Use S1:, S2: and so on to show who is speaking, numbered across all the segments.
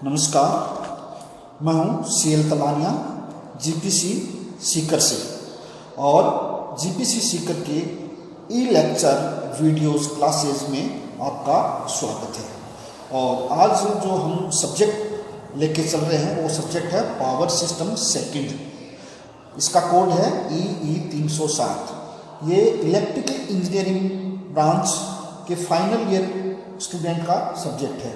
S1: नमस्कार, मैं हूं CL तलानिया जीपीसी सीकर से। और जीपीसी सीकर के ई-लेक्चर वीडियोस क्लासेस में आपका स्वागत है। और आज जो हम सब्जेक्ट लेके चल रहे हैं वो सब्जेक्ट है पावर सिस्टम सेकंड। इसका कोड है EE 360। ये इलेक्ट्रिकल इंजीनियरिंग ब्रांच के फाइनल ईयर स्टूडेंट का सब्जेक्ट है।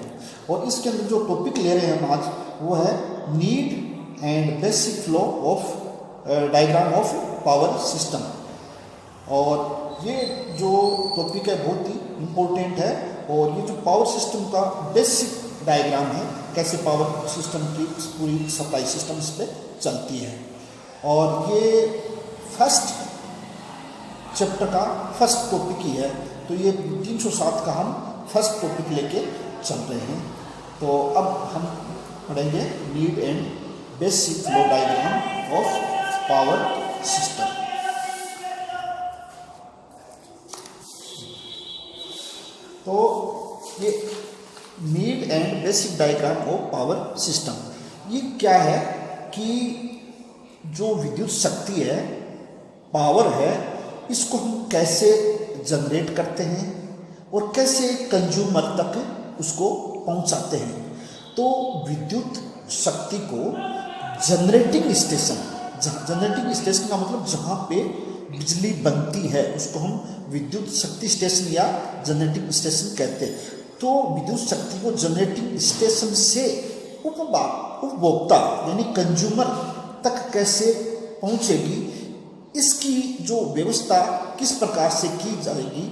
S1: और इसके अंदर जो टॉपिक ले रहे हैं हम आज वो है need and basic flow of diagram of power system. और ये जो टॉपिक है बहुत ही इम्पोर्टेंट है। और ये जो पावर सिस्टम का बेसिक डायग्राम है, कैसे पावर सिस्टम की पूरी सप्लाई सिस्टम इस पर चलती है। और ये फर्स्ट चैप्टर का फर्स्ट टॉपिक ही है, तो ये 307 का हम फर्स्ट टॉपिक लेके चल रहे हैं। तो अब हम पढ़ेंगे need and basic flow diagram of power system. तो ये need and basic diagram of power system ये क्या है कि जो विद्युत शक्ति है, पावर है, इसको हम कैसे जनरेट करते हैं और कैसे कंज्यूमर तक उसको पहुंचाते हैं। तो विद्युत शक्ति को जनरेटिंग स्टेशन का मतलब जहाँ पे बिजली बनती है उसको हम विद्युत शक्ति स्टेशन या जनरेटिंग स्टेशन कहते हैं। तो विद्युत शक्ति को जनरेटिंग स्टेशन से उपभोक्ता यानी कंज्यूमर तक कैसे पहुँचेगी, इसकी जो व्यवस्था किस प्रकार से की जाएगी,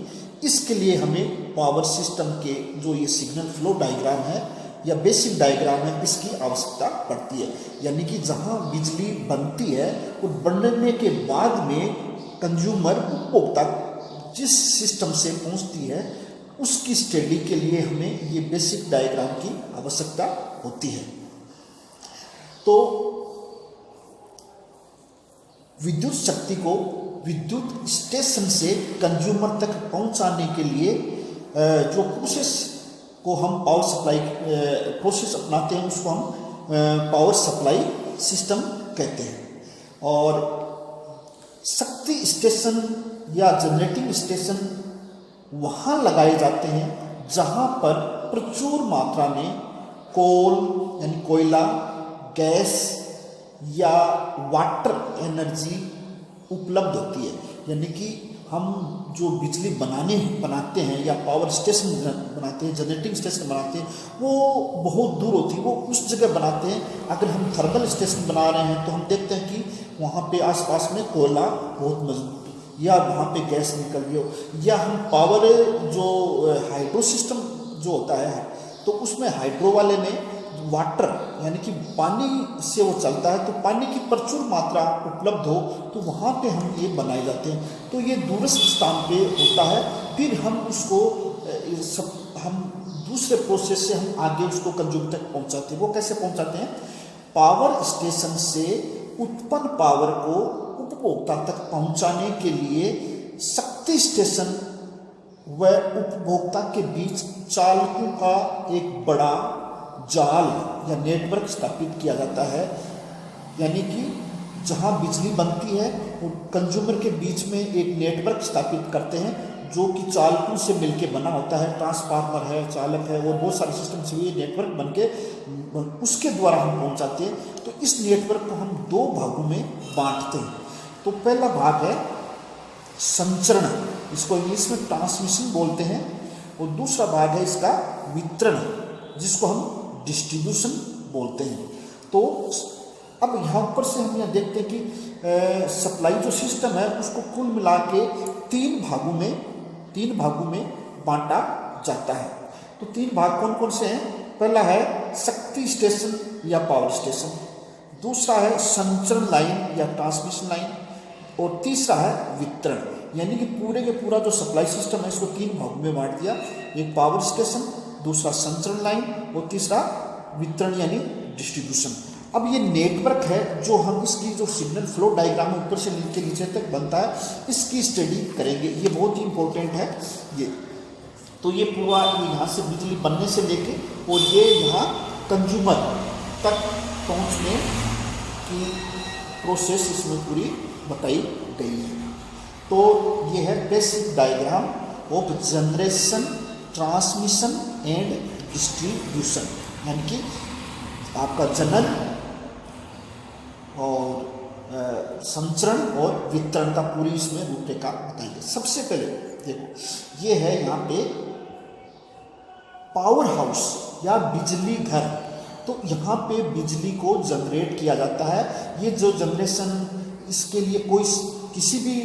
S1: इसके लिए हमें पावर सिस्टम के जो ये सिग्नल फ्लो डायग्राम है या बेसिक डायग्राम है, इसकी आवश्यकता पड़ती है। यानी कि जहाँ बिजली बनती है और बनने के बाद में कंज्यूमर उपभोक्ता जिस सिस्टम से पहुँचती है उसकी स्टडी के लिए हमें ये बेसिक डायग्राम की आवश्यकता होती है। तो विद्युत शक्ति को विद्युत स्टेशन से कंज्यूमर तक पहुंचाने के लिए जो प्रोसेस को हम पावर सप्लाई प्रोसेस अपनाते हैं उसको हम पावर सप्लाई सिस्टम कहते हैं। और शक्ति स्टेशन या जनरेटिंग स्टेशन वहाँ लगाए जाते हैं जहाँ पर प्रचुर मात्रा में कोल यानी कोयला, गैस या वाटर एनर्जी उपलब्ध होती है। यानी कि हम जो बिजली बनाते हैं या पावर स्टेशन बनाते हैं, जनरेटिंग स्टेशन बनाते हैं, वो बहुत दूर होती है, वो उस जगह बनाते हैं। अगर हम थर्मल स्टेशन बना रहे हैं तो हम देखते हैं कि वहाँ पे आसपास में कोयला बहुत मजबूत हो या वहाँ पे गैस निकल रही हो, या हम पावर जो हाइड्रो सिस्टम जो होता है तो उसमें हाइड्रो वाले में वाटर यानी कि पानी से वो चलता है, तो पानी की प्रचुर मात्रा उपलब्ध हो तो वहाँ पे हम ये बनाए जाते हैं। तो ये दूरस्थ स्थान पे होता है। फिर हम उसको हम दूसरे प्रोसेस से हम आगे उसको कंज्यूमर तक पहुँचाते हैं। वो कैसे पहुँचाते हैं? पावर स्टेशन से उत्पन्न पावर को उपभोक्ता तक पहुँचाने के लिए शक्ति स्टेशन व उपभोक्ता के बीच चालकों का एक बड़ा जाल या नेटवर्क स्थापित किया जाता है। यानी कि जहाँ बिजली बनती है वो कंज्यूमर के बीच में एक नेटवर्क स्थापित करते हैं जो कि चालकों से मिलके बना होता है। ट्रांसफार्मर है, चालक है और बहुत सारे सिस्टम से ये नेटवर्क बन के उसके द्वारा हम पहुँचाते हैं। तो इस नेटवर्क को हम दो भागों में बांटते हैं। तो पहला भाग है संचरण, इसको इंग्लिश में ट्रांसमिशन बोलते हैं। और दूसरा भाग है इसका वितरण, जिसको हम डिस्ट्रीब्यूशन बोलते हैं। तो अब यहाँ ऊपर से हम यहाँ देखते हैं कि सप्लाई जो सिस्टम है उसको कुल मिला के तीन भागों में बांटा जाता है। तो तीन भाग कौन कौन से हैं? पहला है शक्ति स्टेशन या पावर स्टेशन, दूसरा है संचरण लाइन या ट्रांसमिशन लाइन, और तीसरा है वितरण। यानी कि पूरे के पूरा जो सप्लाई सिस्टम है इसको तीन भागों में बांट दिया, एक पावर स्टेशन, दूसरा संचरण लाइन और तीसरा वितरण यानी डिस्ट्रीब्यूशन। अब ये नेटवर्क है जो हम इसकी जो सिग्नल फ्लो डायग्राम ऊपर से नीचे तक बनता है, इसकी स्टडी करेंगे। ये बहुत ही इंपॉर्टेंट है ये। तो ये पूरा यहाँ से बिजली बनने से लेके और ये यहाँ कंज्यूमर तक पहुंचने की प्रोसेस इसमें पूरी बताई गई है। तो ये है basic diagram of generation, transmission and distribution, यानी कि आपका जनन और संचरण और वितरण का पूरी इसमें रूपरेखा बताइए। सबसे पहले देखो ये है यहाँ पे पावर हाउस या बिजली घर। तो यहाँ पे बिजली को जनरेट किया जाता है। ये जो जनरेशन, इसके लिए कोई किसी भी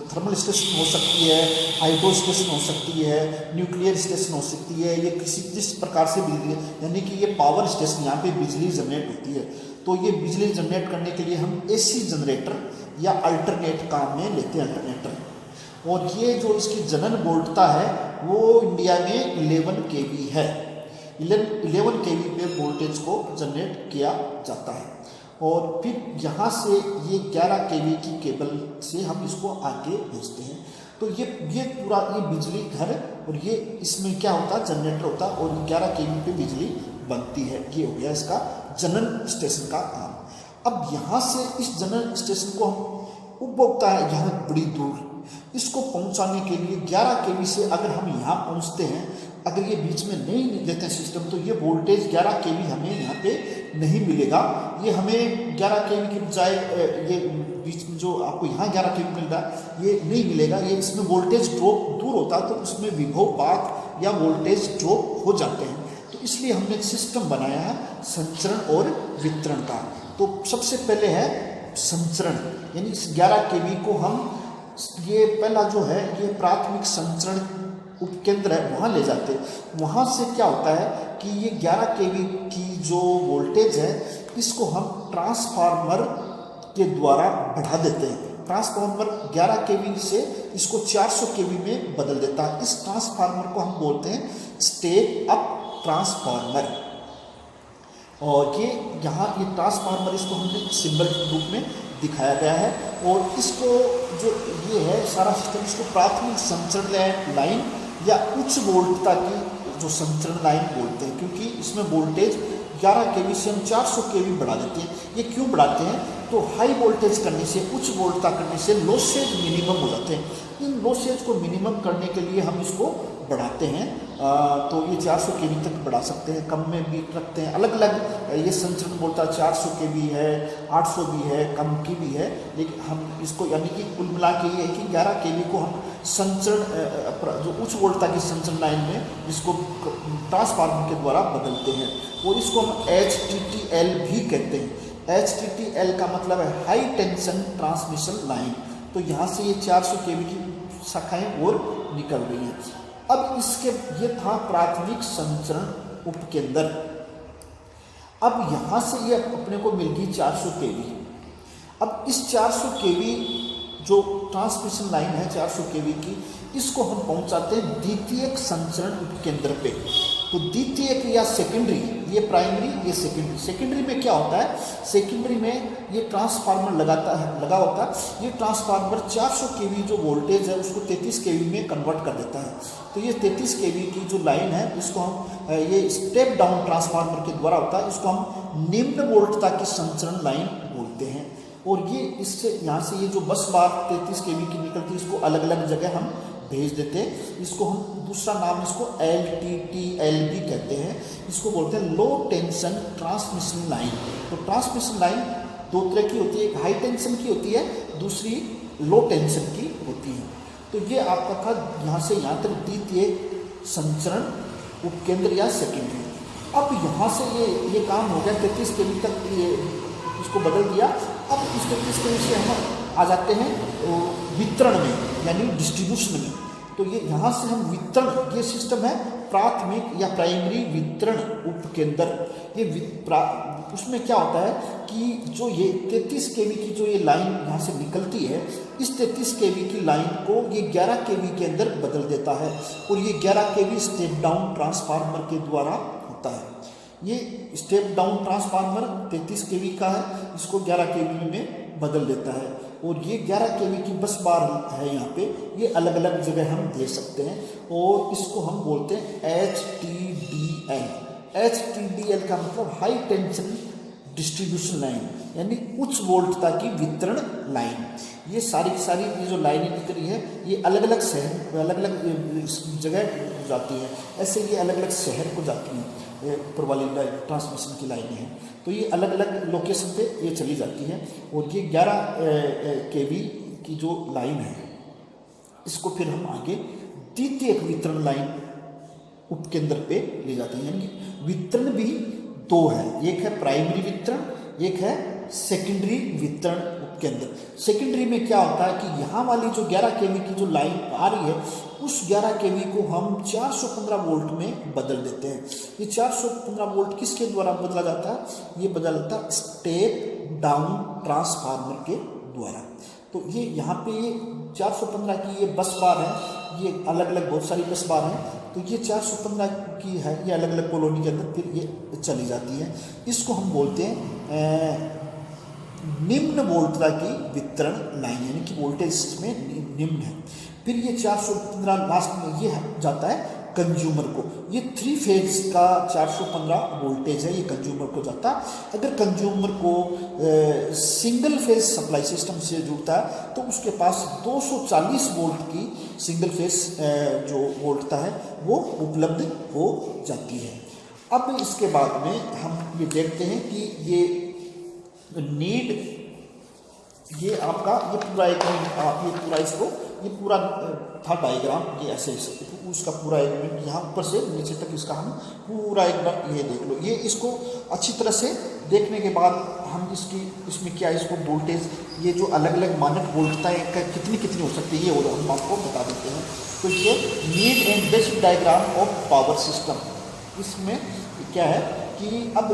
S1: थर्मल स्टेशन हो सकती है, हाइड्रो स्टेशन हो सकती है, न्यूक्लियर स्टेशन हो सकती है, ये जिस प्रकार से बिजली, यानी कि ये पावर स्टेशन, यहाँ पे बिजली जनरेट होती है। तो ये बिजली जनरेट करने के लिए हम एसी जनरेटर या अल्टरनेट काम में लेते हैं, अल्टरनेटर। और ये जो इसकी जनन वोल्टता है वो इंडिया में 11 kV है। 11 kV पे वोल्टेज को जनरेट किया जाता है। और फिर यहाँ से ये 11 kV की केबल से हम इसको आगे भेजते हैं। तो ये पूरा ये बिजली घर, और ये इसमें क्या होता है, जनरेटर होता है, और 11 kV पे बिजली बनती है। ये हो गया इसका जनरल स्टेशन का काम। अब यहाँ से इस जनरल स्टेशन को हम उपभोक्ता है यहाँ बड़ी दूर, इसको पहुँचाने के लिए 11 kV से अगर हम यहाँ पहुँचते हैं, अगर ये बीच में नहीं देते हैं सिस्टम, तो ये वोल्टेज 11 kV हमें यहाँ पे नहीं मिलेगा। ये हमें 11 kV की बजाय ये बीच में जो आपको यहाँ 11 kV मिल रहा है ये नहीं मिलेगा। ये इसमें वोल्टेज ड्रॉप दूर होता है, तो उसमें विभवपात या वोल्टेज ड्रॉप हो जाते हैं। तो इसलिए हमने एक सिस्टम बनाया है संचरण और वितरण का। तो सबसे पहले है संचरण, यानी इस 11 kV को हम, ये पहला जो है ये प्राथमिक संचरण उपकेंद्र है, वहाँ ले जाते हैं। वहाँ से क्या होता है कि ये 11 kV की जो वोल्टेज है इसको हम ट्रांसफार्मर के द्वारा बढ़ा देते हैं। ट्रांसफार्मर 11 kV से इसको 400 kV में बदल देता है। इस ट्रांसफार्मर को हम बोलते हैं स्टेप अप ट्रांसफार्मर। और ये यहाँ ये ट्रांसफार्मर, इसको हमने सिंबल के रूप में दिखाया गया है। और इसको जो ये है सारा सिस्टम, इसको प्राथमिक संचरण लाइन या उच्च वोल्टता की जो संचरण लाइन बोलते हैं, क्योंकि इसमें वोल्टेज 11 kV से हम 400 kV बढ़ा देते हैं। ये क्यों बढ़ाते हैं, तो हाई वोल्टेज करने से, उच्च वोल्टता करने से लॉसेज मिनिमम हो जाते हैं। इन लॉसेज को मिनिमम करने के लिए हम इसको बढ़ाते हैं। तो ये 400 kV तक बढ़ा सकते हैं, कम में भी रखते हैं, अलग अलग ये संचरण वोल्टता 400 kV है, 800 भी है, कम की भी है। लेकिन हम इसको, यानी कि कुल मिला के ये है कि 11 kV को हम संचरण जो उच्च वोल्टता की संचरण लाइन में इसको ट्रांसफार्मर के द्वारा बदलते हैं। और इसको हम HTTL भी कहते हैं। HTTL का मतलब है हाई टेंशन ट्रांसमिशन लाइन। तो यहाँ से ये 400 kV की शाखाएँ और निकल रही हैं। अब इसके ये था प्राथमिक संचरण उपकेंद्र। अब यहाँ से ये अपने को मिल गई 400 kV। अब इस 400 kV जो ट्रांसमिशन लाइन है 400 kV की, इसको हम पहुँचाते हैं द्वितीयक संचरण उपकेंद्र पे। तो द्वितीयक या सेकेंडरी, ये प्राइमरी, ये सेकेंडरी। सेकेंडरी में क्या होता है, सेकेंडरी में ये ट्रांसफार्मर लगा होता है। ये ट्रांसफार्मर 400 kV जो वोल्टेज है उसको 33 kV में कन्वर्ट कर देता है। तो ये 33 kV की जो लाइन है इसको हम, ये स्टेप डाउन ट्रांसफार्मर के द्वारा होता है, इसको हम निम्न वोल्टता की संचरण लाइन बोलते हैं। और ये इससे यहाँ से ये जो बस बार 33 kV की निकलती है, इसको अलग अलग जगह हम भेज देते हैं। इसको हम दूसरा नाम इसको LTTL भी कहते हैं। इसको बोलते हैं लो टेंशन ट्रांसमिशन लाइन। तो ट्रांसमिशन लाइन दो तरह की होती है, एक हाई टेंशन की होती है, दूसरी लो टेंशन की होती है। तो ये आपका था यहाँ से यहाँ तक द्वितीय संचरण उपकेंद्र या सेकेंडरी। अब यहाँ से ये काम हो गया, 33 kV तक ये इसको बदल दिया। अब इस 33 kV से हम आ जाते हैं वितरण में, यानी डिस्ट्रीब्यूशन में। तो ये यहाँ से हम वितरण, ये सिस्टम है प्राथमिक या प्राइमरी वितरण उपकेंद्र। ये उसमें क्या होता है कि जो ये 33 kV की जो ये लाइन यहाँ से निकलती है, इस 33 kV की लाइन को ये 11 kV के अंदर बदल देता है। और ये 11 kV स्टेप डाउन ट्रांसफार्मर के द्वारा होता है। ये स्टेप डाउन ट्रांसफार्मर 33 kV का है, इसको 11 kV में बदल देता है। और ये 11 kV की बस बार है यहाँ पे, ये अलग अलग जगह हम दे सकते हैं। और इसको हम बोलते हैं HTDL, HTDL का मतलब हाई टेंशन डिस्ट्रीब्यूशन लाइन, यानी उच्च वोल्टता की वितरण लाइन। ये सारी की सारी ये जो लाइनें दिख रही है ये अलग अलग शहर, अलग अलग जगह जाती हैं। ऐसे ये अलग अलग शहर को जाती हैं, ऊपर वाली ट्रांसमिशन की लाइनें हैं, तो ये अलग अलग लोकेशन पे ये चली जाती है। और ये 11 kV की जो लाइन है, इसको फिर हम आगे द्वितीयक वितरण लाइन उपकेंद्र पे ले जाते हैं। यानी कि वितरण भी दो है, एक है प्राइमरी वितरण, एक है सेकेंडरी वितरण उपकेंद्र। सेकेंडरी में क्या होता है कि यहाँ वाली जो 11 kV की जो लाइन आ रही है, उस 11 kV को हम 415 वोल्ट में बदल देते हैं। ये 415 वोल्ट किसके द्वारा बदला जाता है? ये बदला जाता है स्टेप डाउन ट्रांसफार्मर के द्वारा। तो ये यहाँ पे ये 415 की ये बस बार है, ये अलग अलग बहुत सारी बस बार हैं, तो ये 415 की है, ये अलग अलग कॉलोनी के अंदर फिर ये चली जाती है। इसको हम बोलते हैं निम्न वोल्टता की वितरण लाइन, यानी कि वोल्टेज में निम्न है। फिर ये 415 लास्ट में ये जाता है कंज्यूमर को। ये 3 फेज का 415 वोल्टेज है, ये कंज्यूमर को जाता है। अगर कंज्यूमर को सिंगल फेज सप्लाई सिस्टम से जुड़ता है तो उसके पास 240 वोल्ट की सिंगल फेज जो वोल्टता है वो उपलब्ध हो जाती है। अब इसके बाद में हम ये देखते हैं कि ये नीड, ये आपका ये पूरा एक ये पूरा इसको ये पूरा था डायग्राम, ये ऐसे उसका पूरा एक मिनट यहाँ ऊपर से नीचे तक इसका हम पूरा एक बार ये देख लो। ये इसको अच्छी तरह से देखने के बाद हम इसमें क्या इसको वोल्टेज, ये जो अलग अलग मानक वोल्टताएं कितनी कितनी हो सकती है ये और हम आपको बता देते हैं। तो ये need and basic diagram of power system, इसमें क्या है कि अब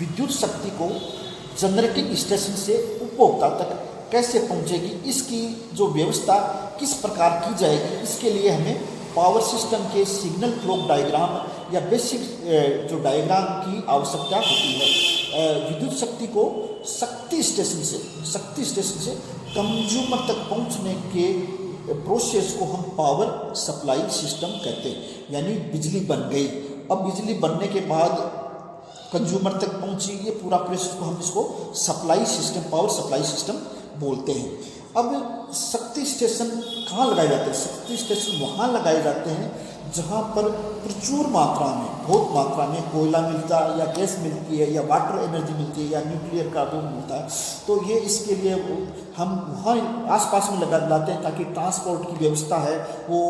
S1: विद्युत शक्ति को जनरेटिंग स्टेशन से उपभोक्ता तक कैसे पहुंचेगी, इसकी जो व्यवस्था किस प्रकार की जाएगी, इसके लिए हमें पावर सिस्टम के सिग्नल फ्लो डायग्राम या बेसिक जो डायग्राम की आवश्यकता होती है। विद्युत शक्ति को शक्ति स्टेशन से कंज्यूमर तक पहुंचने के प्रोसेस को हम पावर सप्लाई सिस्टम कहते हैं। यानी बिजली बन गई, अब बिजली बनने के बाद कंज्यूमर तक पहुंची, ये पूरा प्रोसेस को हम इसको supply system, power supply system बोलते हैं। अब शक्ति स्टेशन कहाँ लगाए जाते हैं? शक्ति स्टेशन वहाँ लगाए जाते हैं जहाँ पर प्रचुर मात्रा में, बहुत मात्रा में कोयला मिलता है या गैस मिलती है या वाटर एनर्जी मिलती है या न्यूक्लियर कार्बन मिलता है। तो ये इसके लिए हम वहाँ आसपास में लगा लाते हैं ताकि ट्रांसपोर्ट की व्यवस्था है वो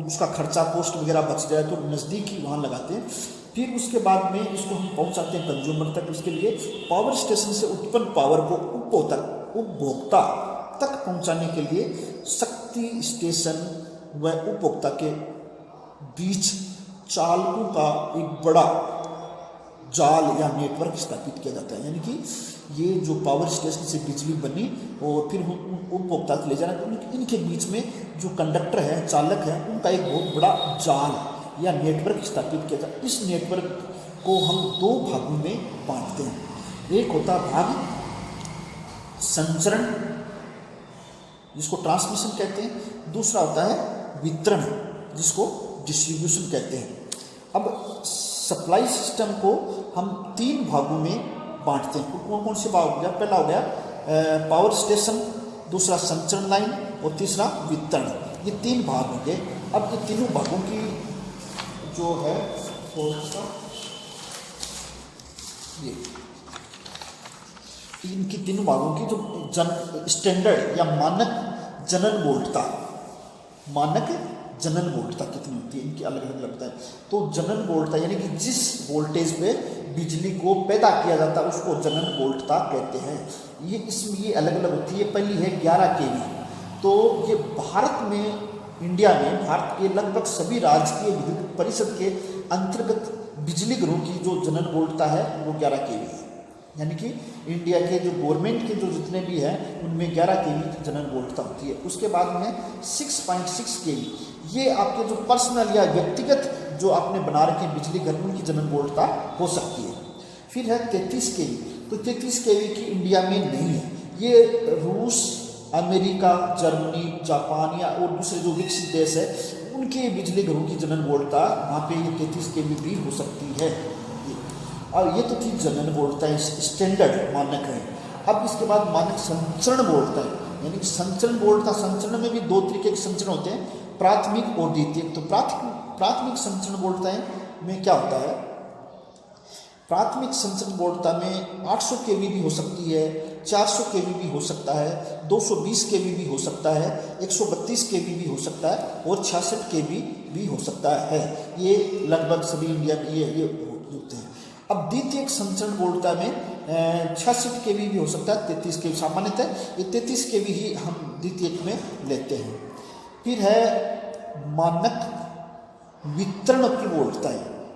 S1: उसका खर्चा कॉस्ट वगैरह बच जाए, तो नज़दीक ही वहाँ लगाते हैं। फिर उसके बाद में इसको हम पहुँचाते हैं कंज्यूमर तक। उसके लिए पावर स्टेशन से उत्पन्न पावर को उपभोक्ता तक पहुंचाने के लिए शक्ति स्टेशन व उपभोक्ता के बीच चालकों का एक बड़ा जाल या नेटवर्क स्थापित किया जाता है। यानी कि ये जो पावर स्टेशन से बिजली बनी और फिर उपभोक्ता ले जाना, इनके बीच में जो कंडक्टर है, चालक है, उनका एक बहुत बड़ा जाल या नेटवर्क स्थापित किया जाता है। इस नेटवर्क को हम 2 भागों में बांटते हैं। एक होता है भाग संचरण, जिसको ट्रांसमिशन कहते हैं। दूसरा होता है वितरण, जिसको डिस्ट्रीब्यूशन कहते हैं। अब सप्लाई सिस्टम को हम 3 भागों में बांटते हैं। कौन कौन से भाग हो गया? पहला हो गया पावर स्टेशन, दूसरा संचरण लाइन और तीसरा वितरण। ये 3 भाग हो गए। अब ये तीनों भागों की जो है ये इनकी तीनों भागों की जो स्टैंडर्ड या मानक जनन वोल्टता कितनी होती है, इनकी अलग अलग लगता है। तो जनन वोल्टता यानी कि जिस वोल्टेज पे बिजली को पैदा किया जाता है उसको जनन वोल्टता कहते हैं। ये इसमें ये अलग अलग होती है। पहली है 11 kV। तो ये भारत में, इंडिया में भारत के लगभग सभी राजकीय विद्युत परिषद के अंतर्गत बिजली घरों की जो जनन वोल्टता है वो 11 kV है। यानी कि इंडिया के जो गवर्नमेंट के जो जितने भी हैं उनमें 11 kV जनन वोल्टता होती है। उसके बाद में 6.6 kV, ये आपके जो पर्सनल या व्यक्तिगत जो आपने बना रखे बिजली घर, उनकी जनन वोल्टता हो सकती है। फिर है 33 kV। तो 33 kV की इंडिया में नहीं है। ये रूस, अमेरिका, जर्मनी, जापान या और दूसरे जो विकसित देश है उनके बिजली घरों की जनन वोल्टता वहाँ पे ये 33 kV भी हो सकती है। और ये तो थी जनरल वोल्टता, स्टैंडर्ड मानक है। अब इसके बाद मानक संचरण वोल्टता है, यानी कि संचरण वोल्टता, संचरण में भी दो तरीके के संचरण होते हैं, प्राथमिक और द्वितीयक। तो प्राथमिक संचरण वोल्टता में क्या होता है, प्राथमिक संचरण वोल्टता में 800 केवी भी हो सकती है, 400 केवी भी हो सकता है, 220 केवी भी हो सकता है, 132 केवी भी हो सकता है और 66 केवी भी हो सकता है। ये लगभग सभी इंडिया में ये होते हैं। अब द्वितीयक संचरण वोल्टता में 66 केवी भी हो सकता है, 33 केवी सामान्यतः ये 33 केवी ही हम द्वितीयक में लेते हैं। फिर है मानक वितरण की वोल्टता,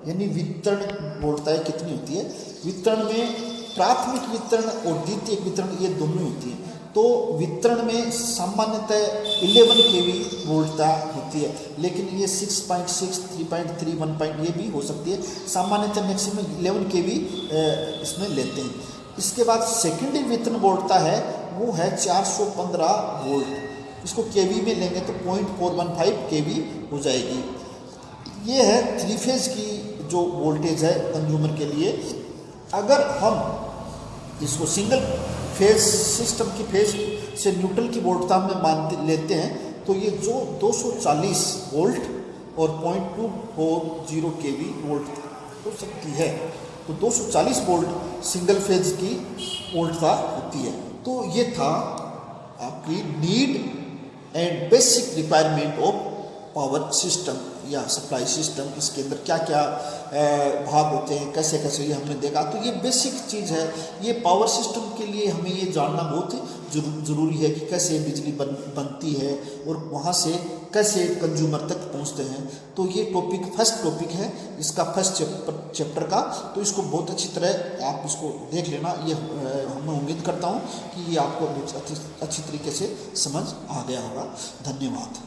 S1: यानी वितरण वोल्टता कितनी होती है। वितरण में प्राथमिक वितरण और द्वितीयक वितरण ये दोनों होती है। तो वितरण में सामान्यतः 11 केवी वोल्टता होती है, लेकिन ये 6.6, 3.3, 1 ये भी हो सकती है। सामान्यतः मैक्सिमम 11 केवी इसमें लेते हैं। इसके बाद सेकेंडरी वितरण वोल्टता है, वो है 415 वोल्ट। इसको केवी में लेंगे तो 0.415 केवी हो जाएगी। ये है 3 फेज की जो वोल्टेज है कंज्यूमर के लिए। अगर हम इसको सिंगल फेज सिस्टम की फेज से न्यूट्रल की वोल्टता में मान लेते हैं तो ये जो 240 वोल्ट और 0.240 केवी वोल्ट हो सकती है। तो 240 वोल्ट सिंगल फेज की वोल्टता होती है। तो ये था आपकी need and basic requirement of power system या सप्लाई सिस्टम। इसके अंदर क्या क्या भाग होते हैं, कैसे कैसे, ये हमने देखा। तो ये बेसिक चीज़ है। ये पावर सिस्टम के लिए हमें ये जानना बहुत ज़रूरी है कि कैसे बिजली बनती है और वहाँ से कैसे कंज्यूमर तक पहुँचते हैं। तो ये टॉपिक फर्स्ट टॉपिक है इसका, फर्स्ट चैप्टर का। तो इसको बहुत अच्छी तरह आप इसको देख लेना। ये मैं उम्मीद करता हूँ कि ये आपको बहुत अच्छी तरीके से समझ आ गया होगा। धन्यवाद।